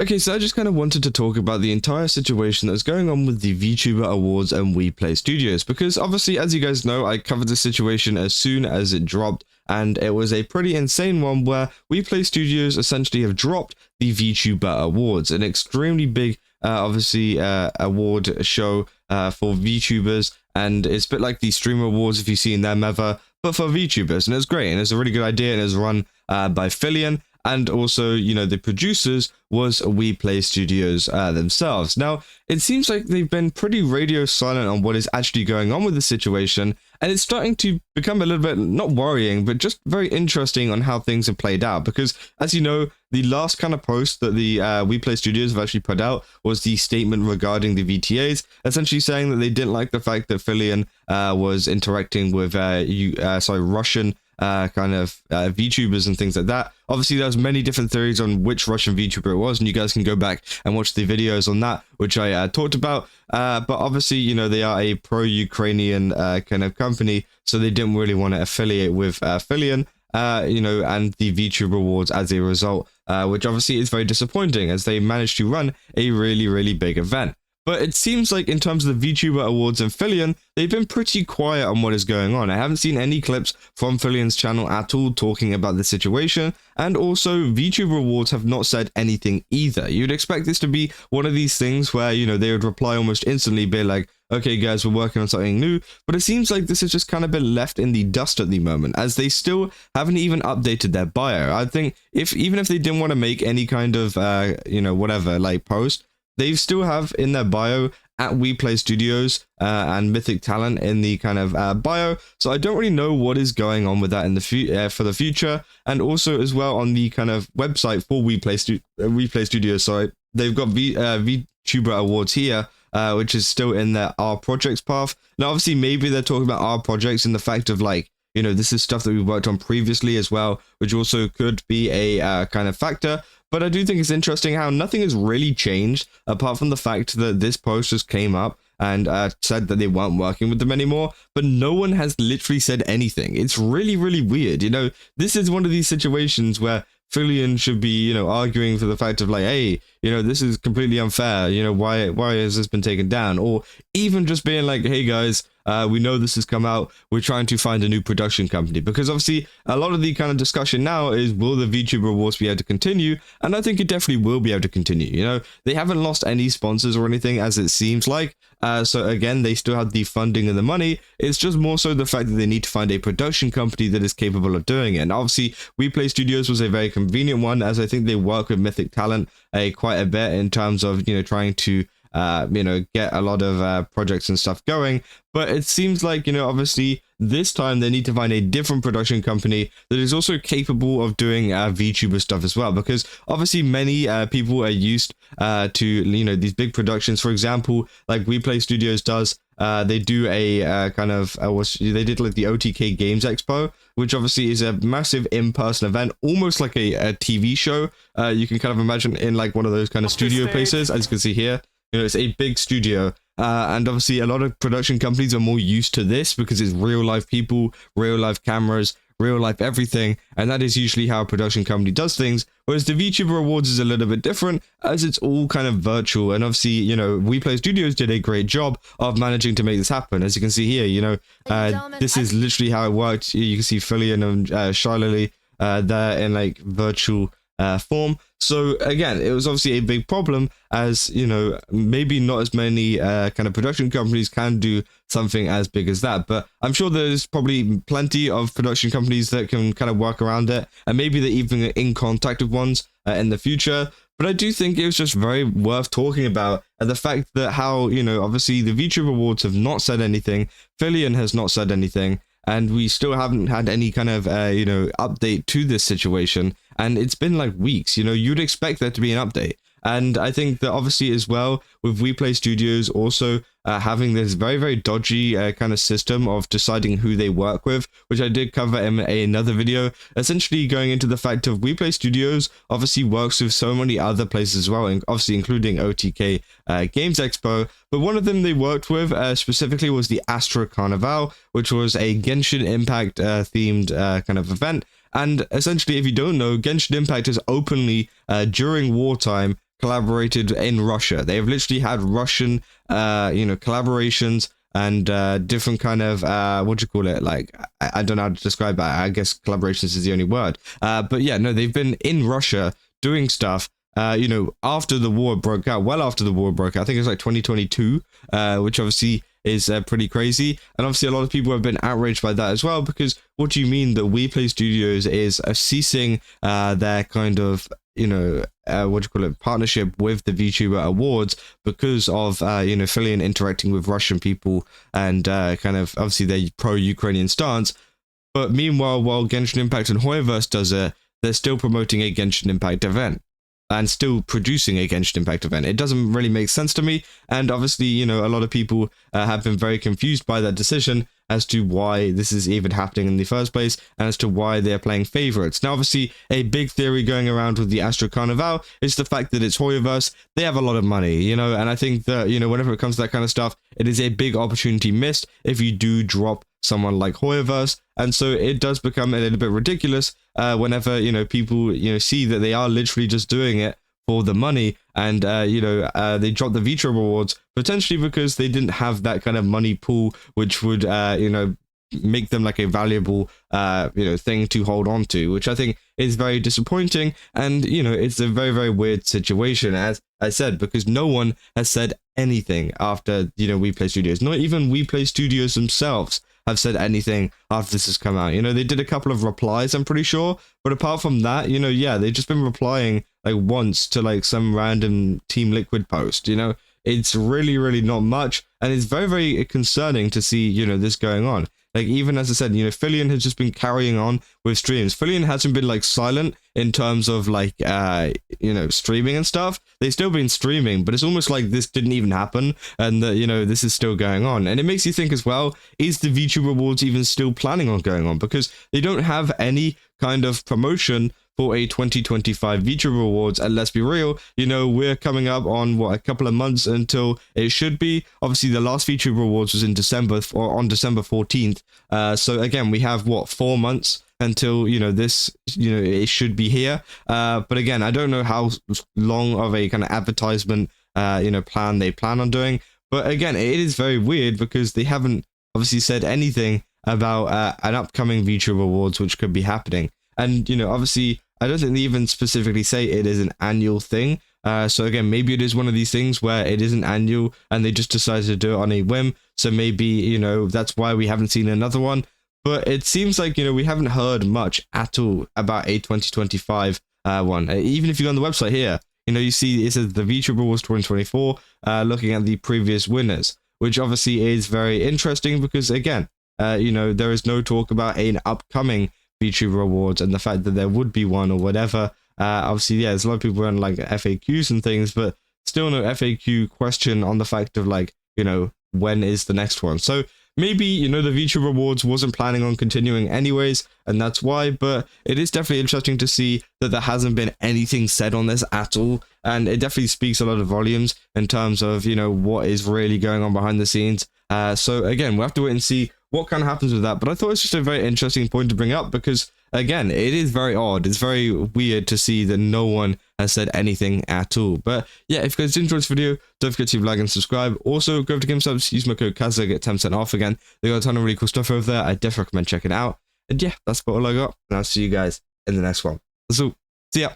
Okay, so I just kind of wanted to talk about the entire situation that's going on with the VTuber Awards and WePlay Studios, because obviously, as you guys know, I covered the situation as soon as it dropped, and it was a pretty insane one where WePlay Studios essentially have dropped the VTuber Awards, an extremely big, award show for VTubers, and it's a bit like the Streamer Awards if you've seen them ever, but for VTubers, and it's great, and it's a really good idea, and it's run by Filian. And also, the producers was WePlay Studios themselves. Now, it seems like they've been pretty radio silent on what is actually going on with the situation, and it's starting to become a little bit, not worrying, but just very interesting on how things have played out. Because, as you know, the last kind of post that the WePlay Studios have actually put out was the statement regarding the VTAs, essentially saying that they didn't like the fact that Filian was interacting with Russian VTubers and things like that. Obviously, there's many different theories on which Russian VTuber it was, and you guys can go back and watch the videos on that, which I talked about. But obviously, they are a pro-Ukrainian kind of company, so they didn't really want to affiliate with Filian, and the VTuber Awards as a result, which obviously is very disappointing as they managed to run a really, really big event. But it seems like in terms of the VTuber Awards and Filian, they've been pretty quiet on what is going on. I haven't seen any clips from Filian's channel at all talking about the situation, and also VTuber Awards have not said anything either. You'd expect this to be one of these things where, they would reply almost instantly, be like, okay guys, we're working on something new, but it seems like this has just kind of been left in the dust at the moment, as they still haven't even updated their bio. I think even if they didn't want to make any kind of, post, they still have in their bio at WePlay Studios and Mythic Talent in the kind of bio. So I don't really know what is going on with that in the for the future. And also as well on the kind of website for WePlay Studios. So they've got VTuber Awards here, which is still in their R projects path. Now, obviously, maybe they're talking about R projects in the fact of this is stuff that we worked on previously as well, which also could be a kind of factor. But I do think it's interesting how nothing has really changed, apart from the fact that this post just came up and said that they weren't working with them anymore, but no one has literally said anything. It's really, really weird. This is one of these situations where Filian should be, arguing for the fact of hey, this is completely unfair. Why has this been taken down? Or even just being like, hey guys, we know this has come out. We're trying to find a new production company, because obviously a lot of the kind of discussion now is, will the VTuber Awards be able to continue? And I think it definitely will be able to continue. They haven't lost any sponsors or anything, as it seems like. So again, they still have the funding and the money. It's just more so the fact that they need to find a production company that is capable of doing it. And obviously, WePlay Studios was a very convenient one, as I think they work with Mythic Talent quite a bit in terms of trying to get a lot of projects and stuff going. But it seems like obviously this time they need to find a different production company that is also capable of doing VTuber stuff as well, because obviously many people are used to these big productions. For example, like WePlay Studios does. They do a they did like the OTK Games Expo, which obviously is a massive in-person event, almost like a TV show. You can kind of imagine in like one of those kind of studio places, as you can see here. It's a big studio, and obviously a lot of production companies are more used to this because it's real life people, real life cameras, real life everything, and that is usually how a production company does things. Whereas the VTuber Awards is a little bit different, as it's all kind of virtual, and obviously, WePlay Studios did a great job of managing to make this happen. As you can see here, this is literally how it worked. You can see Filian and Shiley there in like virtual form. So again, it was obviously a big problem, as maybe not as many kind of production companies can do something as big as that, but I'm sure there's probably plenty of production companies that can kind of work around it, and maybe they're even in contact with ones in the future. But I do think it was just very worth talking about, the fact that how obviously the VTuber Awards have not said anything, Filian has not said anything, and we still haven't had any kind of update to this situation. And it's been like weeks. You'd expect there to be an update. And I think that obviously as well, with WePlay Studios also having this very, very dodgy kind of system of deciding who they work with, which I did cover in another video, essentially going into the fact of WePlay Studios obviously works with so many other places as well, and obviously including OTK Games Expo. But one of them they worked with specifically was the Astro Carnival, which was a Genshin Impact themed kind of event. And essentially, if you don't know, Genshin Impact is openly during wartime collaborated in Russia. They have literally had Russian, collaborations and different kind of what do you call it? Like I don't know how to describe that. I guess collaborations is the only word. But yeah, no, they've been in Russia doing stuff. After the war broke out, well after the war broke out, I think it was like 2022, which obviously is pretty crazy. And obviously a lot of people have been outraged by that as well, because what do you mean that WePlay Studios is ceasing their kind of, partnership with the VTuber Awards because of, Filian interacting with Russian people and kind of obviously their pro-Ukrainian stance. But meanwhile, while Genshin Impact and Hoyoverse does it, they're still promoting a Genshin Impact event and still producing a Genshin Impact event. It doesn't really make sense to me, and obviously, a lot of people have been very confused by that decision as to why this is even happening in the first place, and as to why they're playing favorites. Now, obviously, a big theory going around with the Astro Carnival is the fact that it's Hoyoverse. They have a lot of money, and I think that, whenever it comes to that kind of stuff, it is a big opportunity missed if you do drop someone like Hoyoverse, and so it does become a little bit ridiculous whenever people see that they are literally just doing it for the money, and they dropped the VTuber Awards potentially because they didn't have that kind of money pool which would make them like a valuable thing to hold on to, which I think is very disappointing. And it's a very, very weird situation, as I said, because no one has said anything after WePlay Studios. Not even WePlay Studios themselves have said anything after this has come out. They did a couple of replies, I'm pretty sure, but apart from that, they've just been replying like once to like some random Team Liquid post. It's really, really not much, and it's very, very concerning to see this going on. Like, even as I said, Filian has just been carrying on with streams. Filian hasn't been like silent in terms of like streaming and stuff. They've still been streaming, but it's almost like this didn't even happen, and that this is still going on. And it makes you think as well, is the VTuber Awards even still planning on going on? Because they don't have any kind of promotion for a 2025 VTuber Awards, and let's be real, we're coming up on a couple of months until it should be. Obviously, the last VTuber Awards was in December, or on December 14th. So again, we have 4 months until this it should be here. But again, I don't know how long of a kind of advertisement plan they plan on doing. But again, it is very weird because they haven't obviously said anything about an upcoming VTuber Awards which could be happening. And obviously, I don't think they even specifically say it is an annual thing. So again, maybe it is one of these things where it isn't annual and they just decided to do it on a whim. So maybe, that's why we haven't seen another one. But it seems like, we haven't heard much at all about a 2025 one. Even if you go on the website here, you see it says the VTuber Awards 2024, looking at the previous winners, which obviously is very interesting because, again, there is no talk about an upcoming VTuber Awards and the fact that there would be one or whatever. Obviously, yeah, there's a lot of people running like FAQs and things, but still no FAQ question on the fact of like, when is the next one? So maybe, the VTuber Awards wasn't planning on continuing anyways, and that's why, but it is definitely interesting to see that there hasn't been anything said on this at all, and it definitely speaks a lot of volumes in terms of, what is really going on behind the scenes. So again, we'll have to wait and see what kind of happens with that, but I thought it's just a very interesting point to bring up because, again, it is very odd. It's very weird to see that no one has said anything at all. But yeah, if you guys enjoyed this video, don't forget to like and subscribe. Also, go over to GameStop, use my code Kazza, get 10% off again. They got a ton of really cool stuff over there. I definitely recommend checking it out. And yeah, that's about all I got, and I'll see you guys in the next one. That's all. See ya.